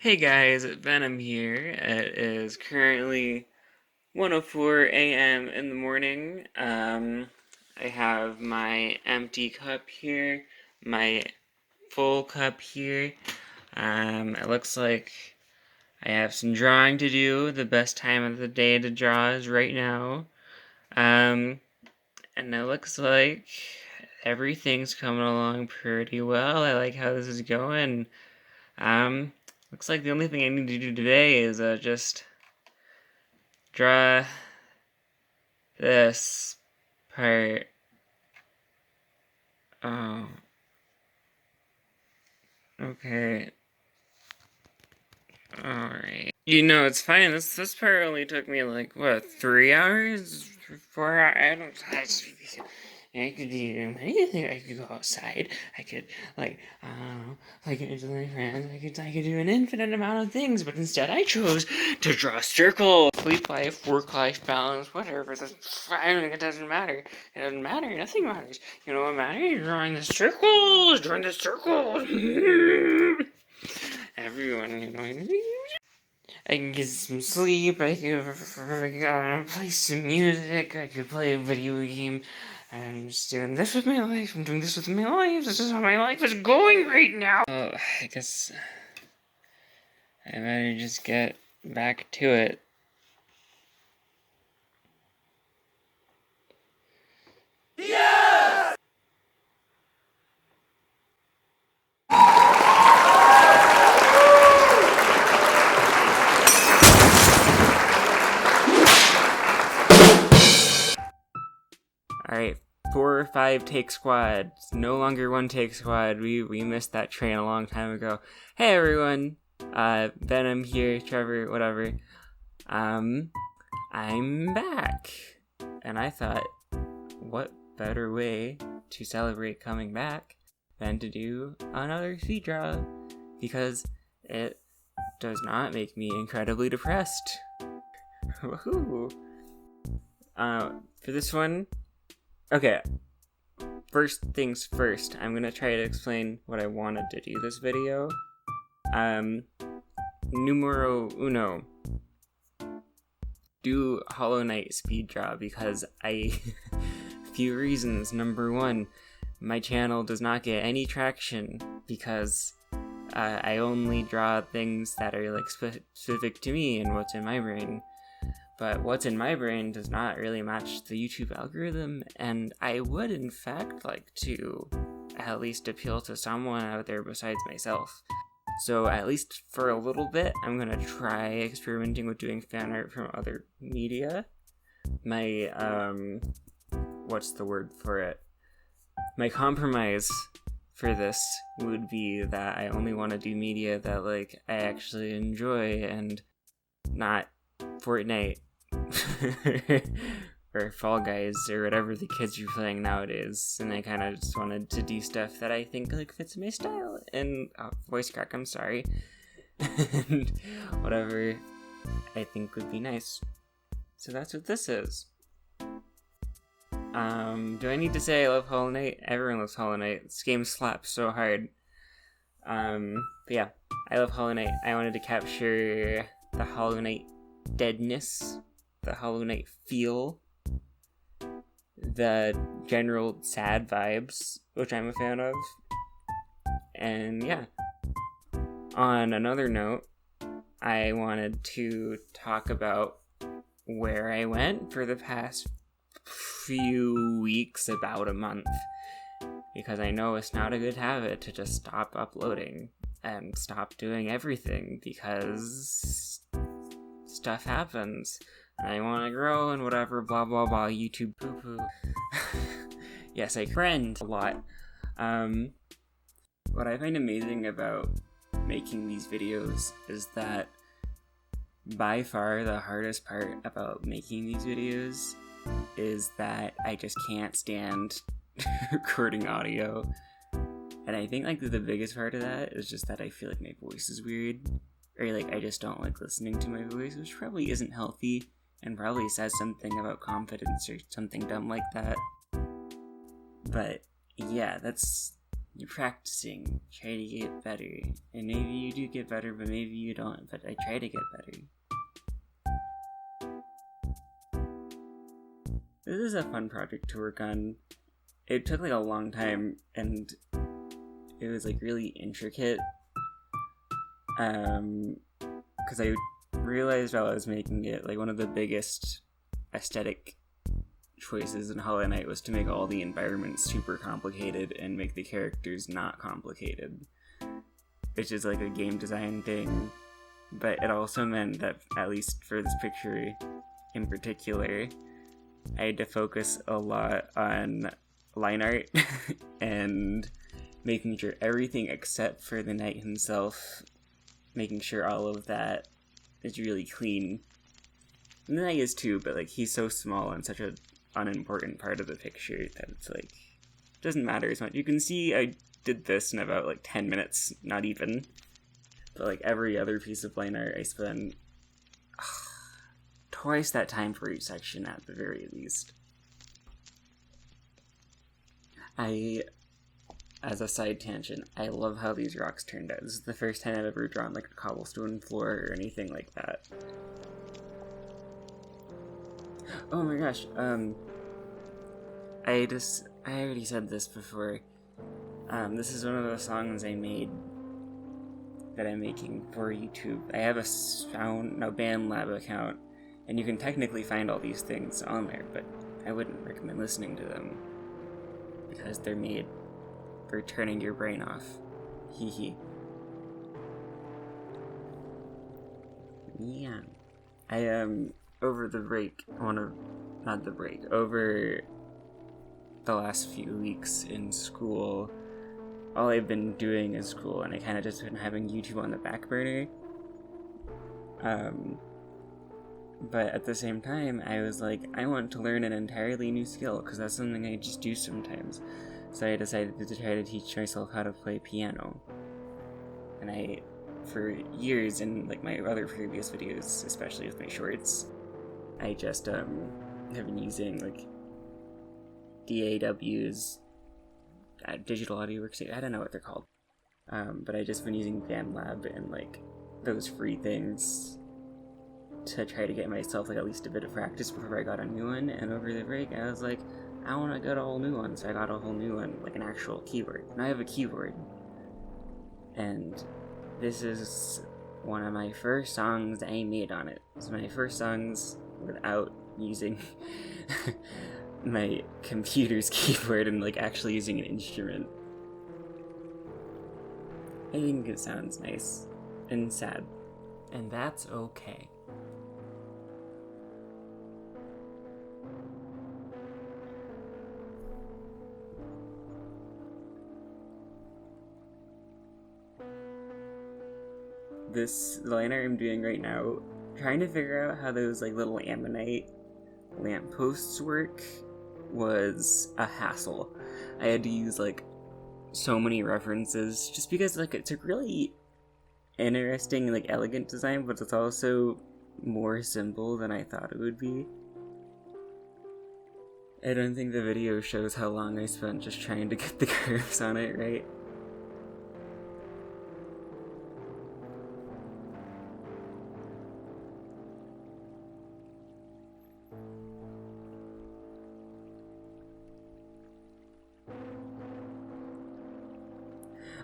Hey guys, Venom here. It is currently 1:04 a.m. in the morning. I have my empty cup here, my full cup here. It looks like I have some drawing to do. The best time of the day to draw is right now. And it looks like everything's coming along pretty well. I like how this is going. Looks like the only thing I need to do today is just draw this part. Oh. Okay. Alright. It's fine. This part only took me like, what, 3 hours? 4 hours? I could do anything. I could go outside. I could, I don't know, with my friends. I could do an infinite amount of things, but instead I chose to draw circles. Sleep life, work life balance, whatever. That's fine. It doesn't matter. It doesn't matter. Nothing matters. You know what matters? Drawing the circles. Drawing the circles. Everyone, I can get some sleep, I could play some music, I could play a video game. I'm just doing this with my life, I'm doing this with my life, this is how my life is going right now. Oh, I guess I better just get back to it. Yes! Alright, 4 or 5 take squad. It's no longer 1 take squad. We missed that train a long time ago. Hey everyone! Venom here, Trevor, whatever. I'm back. And I thought, what better way to celebrate coming back than to do another speed draw? Because it does not make me incredibly depressed. Woohoo! For this one, okay, first things first, I'm gonna try to explain what I wanted to do this video. Numero uno. Do Hollow Knight speed draw because a few reasons. Number one, my channel does not get any traction because I only draw things that are like specific to me and what's in my brain. But what's in my brain does not really match the YouTube algorithm, and I would in fact like to at least appeal to someone out there besides myself. So at least for a little bit, I'm gonna try experimenting with doing fan art from other media. My, what's the word for it? My compromise for this would be that I only want to do media that, like, I actually enjoy and not Fortnite or Fall Guys or whatever the kids are playing nowadays. And I kind of just wanted to do stuff that I think like fits my style and voice crack, I'm sorry, and whatever I think would be nice. So that's what this is. Do I need to say I love Hollow Knight? Everyone loves Hollow Knight. This game slaps so hard. But yeah, I love Hollow Knight. I wanted to capture the Hollow Knight deadness, the Hollow Knight feel, the general sad vibes, which I'm a fan of. And yeah. On another note, I wanted to talk about where I went for the past few weeks, about a month, because I know it's not a good habit to just stop uploading and stop doing everything because stuff happens and I want to grow and whatever, blah blah blah, YouTube poo poo. Yes, I cringe a lot. What I find amazing about making these videos is that by far the hardest part about making these videos is that I just can't stand recording audio. And I think like the biggest part of that is just that I feel like my voice is weird, or like I just don't like listening to my voice, which probably isn't healthy and probably says something about confidence or something dumb like that. But yeah, that's you're practicing, try to get better, and maybe you do get better, but maybe you don't, but I try to get better. This is a fun project to work on. It took like a long time, and it was like really intricate, because I realized while I was making it, like one of the biggest aesthetic choices in Hollow Knight was to make all the environments super complicated and make the characters not complicated, which is like a game design thing, but it also meant that, at least for this picture in particular, I had to focus a lot on line art and making sure everything except for the knight himself, making sure all of that is really clean. And the knight is too, but like he's so small and such an unimportant part of the picture that it's like doesn't matter as much. You can see I did this in about like 10 minutes, not even. But like every other piece of line art I spent twice that time for each section at the very least. As a side tangent, I love how these rocks turned out. This is the first time I've ever drawn like a cobblestone floor or anything like that. Oh my gosh, I already said this before. This is one of the songs I made that I'm making for YouTube. I have a BandLab account, and you can technically find all these things on there, but I wouldn't recommend listening to them because they're made for turning your brain off. Hee hee. Yeah. Over the break, over the last few weeks in school, all I've been doing is school, and I kind of just been having YouTube on the back burner. But at the same time, I was like, I want to learn an entirely new skill, because that's something I just do sometimes. So I decided to try to teach myself how to play piano. And for years in like my other previous videos, especially with my shorts, I just have been using like DAWs, digital audio workstation. I don't know what they're called, but I just been using BandLab and like those free things to try to get myself like at least a bit of practice before I got a new one. And over the break, I was like, I want to get a whole new one, so I got a whole new one, like an actual keyboard. And I have a keyboard, and this is one of my first songs I made on it. It's my first songs without using my computer's keyboard and like actually using an instrument. I think it sounds nice and sad, and that's okay. This liner I'm doing right now, trying to figure out how those like little ammonite lampposts work was a hassle. I had to use like so many references just because like it's a really interesting, like elegant design, but it's also more simple than I thought it would be. I don't think the video shows how long I spent just trying to get the curves on it right.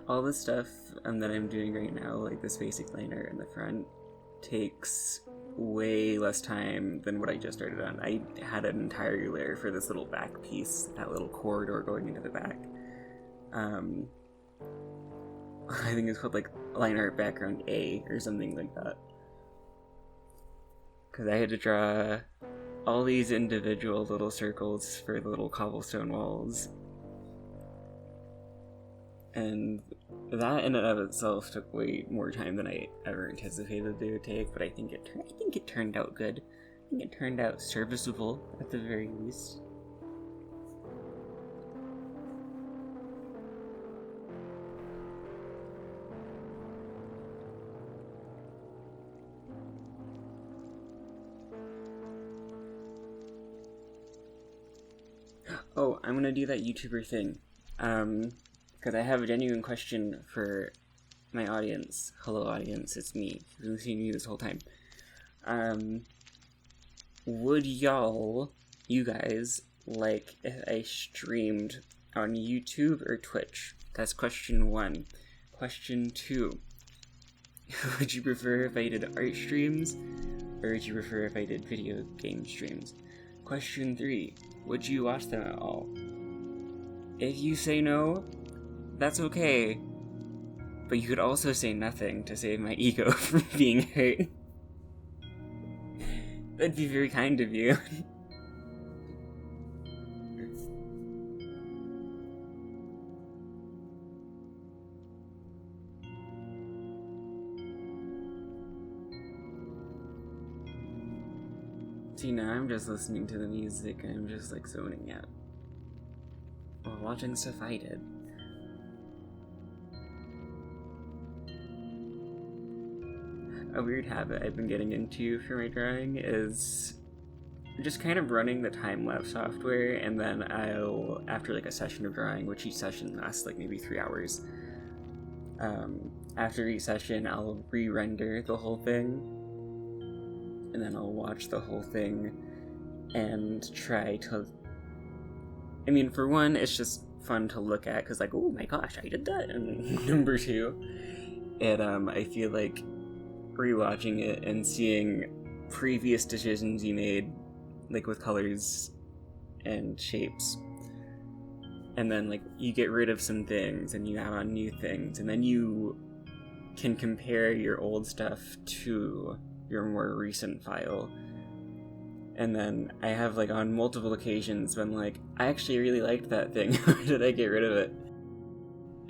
All the stuff that I'm doing right now, like this basic liner in the front, takes way less time than what I just started on. I had an entire layer for this little back piece, that little corridor going into the back. I think it's called like line art background A or something like that. Because I had to draw all these individual little circles for the little cobblestone walls. And that in and of itself took way more time than I ever anticipated they would take, but I think it turned out good. I think it turned out serviceable at the very least. Oh, I'm gonna do that YouTuber thing. because I have a genuine question for my audience. Hello, audience, it's me. You've been listening to me this whole time. Would you guys, like if I streamed on YouTube or Twitch? That's question 1. Question 2. Would you prefer if I did art streams, or would you prefer if I did video game streams? Question 3. Would you watch them at all? If you say no, that's okay. But you could also say nothing to save my ego from being hurt. That'd be very kind of you. See, now I'm just listening to the music and I'm just like zoning out. While watching stuff I did. A weird habit I've been getting into for my drawing is just kind of running the time-lapse software, and then I'll, after like a session of drawing, which each session lasts like maybe 3 hours, after each session I'll re-render the whole thing, and then I'll watch the whole thing and try to... I mean, for one, it's just fun to look at, because like, oh my gosh, I did that, and number 2, I feel like rewatching it and seeing previous decisions you made, like with colors and shapes, and then like you get rid of some things and you add on new things, and then you can compare your old stuff to your more recent file. And then I have like on multiple occasions been like, I actually really liked that thing. Why did I get rid of it?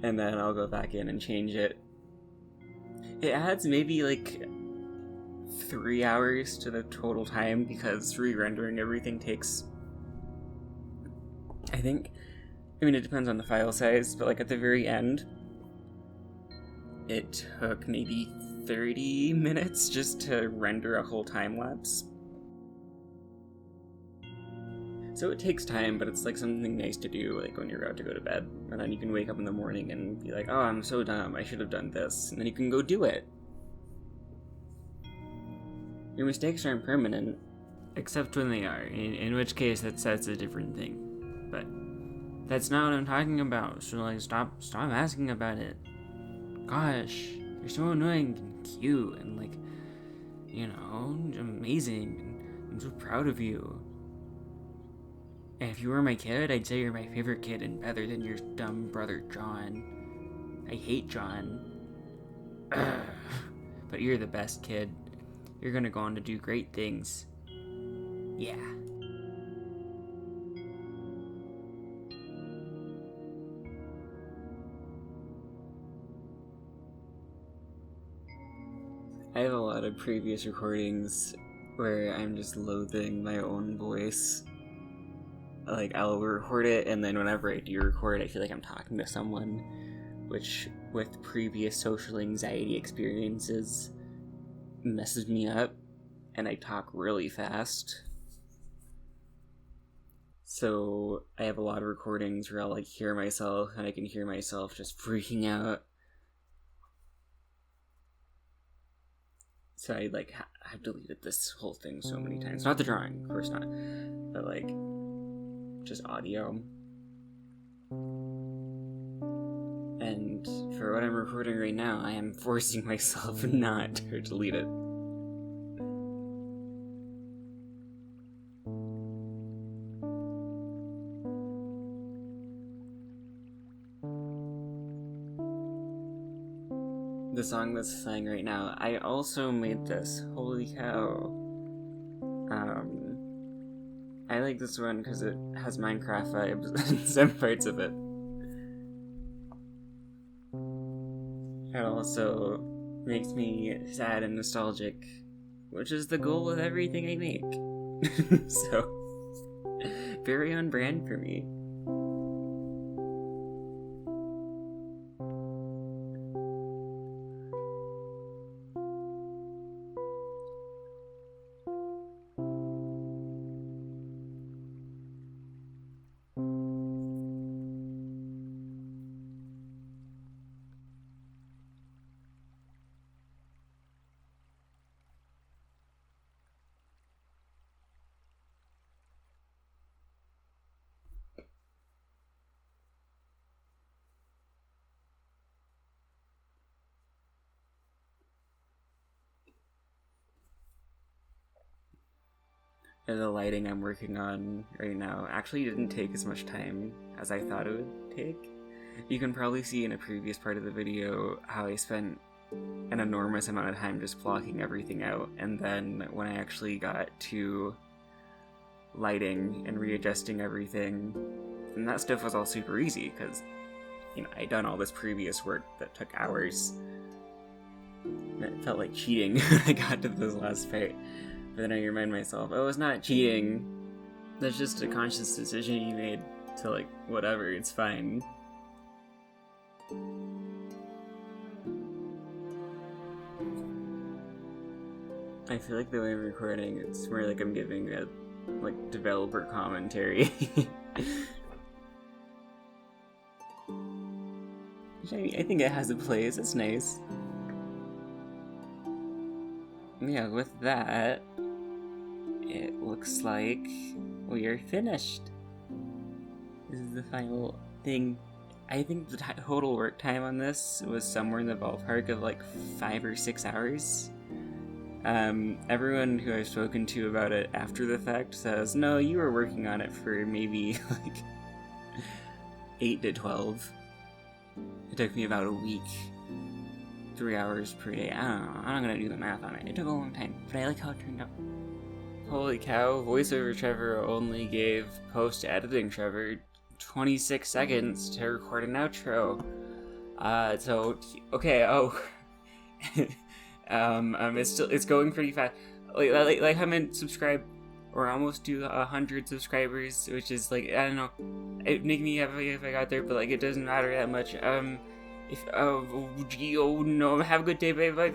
And then I'll go back in and change it. It adds maybe like 3 hours to the total time, because re-rendering everything takes, I think, I mean, it depends on the file size, but like at the very end, it took maybe 30 minutes just to render a whole time lapse. So it takes time, but it's like something nice to do, like when you're about to go to bed, and then you can wake up in the morning and be like, oh, I'm so dumb, I should have done this, and then you can go do it. Your mistakes aren't permanent, except when they are, in which case that's a different thing. But that's not what I'm talking about, so like stop asking about it. Gosh, you're so annoying and cute and like, you know, amazing, and I'm so proud of you. And if you were my kid, I'd say you're my favorite kid and better than your dumb brother John. I hate John. Ugh. But you're the best kid. You're gonna go on to do great things. Yeah. I have a lot of previous recordings where I'm just loathing my own voice. Like, I'll record it, and then whenever I do record, I feel like I'm talking to someone, which, with previous social anxiety experiences, messes me up, and I talk really fast. So, I have a lot of recordings where I'll, like, hear myself, and I can hear myself just freaking out. So I, like, I've deleted this whole thing so many times. Not the drawing, of course not, but, like, just audio. And for what I'm recording right now, I am forcing myself not to delete it. The song that's playing right now, I also made this. Holy cow. I like this one because it has Minecraft vibes in some parts of it. It also makes me sad and nostalgic, which is the goal of everything I make. So, very on brand for me. the lighting I'm working on right now actually didn't take as much time as I thought it would take. You can probably see in a previous part of the video how I spent an enormous amount of time just blocking everything out, and then when I actually got to lighting and readjusting everything, and that stuff was all super easy because, you know, I'd done all this previous work that took hours. And it felt like cheating when I got to this last part. But then I remind myself, oh, it's not cheating. That's just a conscious decision you made to, like, whatever, it's fine. I feel like the way I'm recording, it's more like I'm giving a, like, developer commentary. I think it has a place, it's nice. Yeah, with that, it looks like we are finished. This is the final thing. I think the total work time on this was somewhere in the ballpark of like 5 or 6 hours. Everyone who I've spoken to about it after the fact says, no, you were working on it for maybe like 8 to 12. It took me about a week. 3 hours per day. I don't know. I'm not gonna do the math on it. It took a long time, but I like how it turned out. Holy cow, voiceover Trevor only gave post-editing Trevor 26 seconds to record an outro. It's going pretty fast. Like I'm in subscribe, or almost to 100 subscribers, which is like, I don't know, it'd make me happy if I got there, but like it doesn't matter that much. Oh no, have a good day, bye.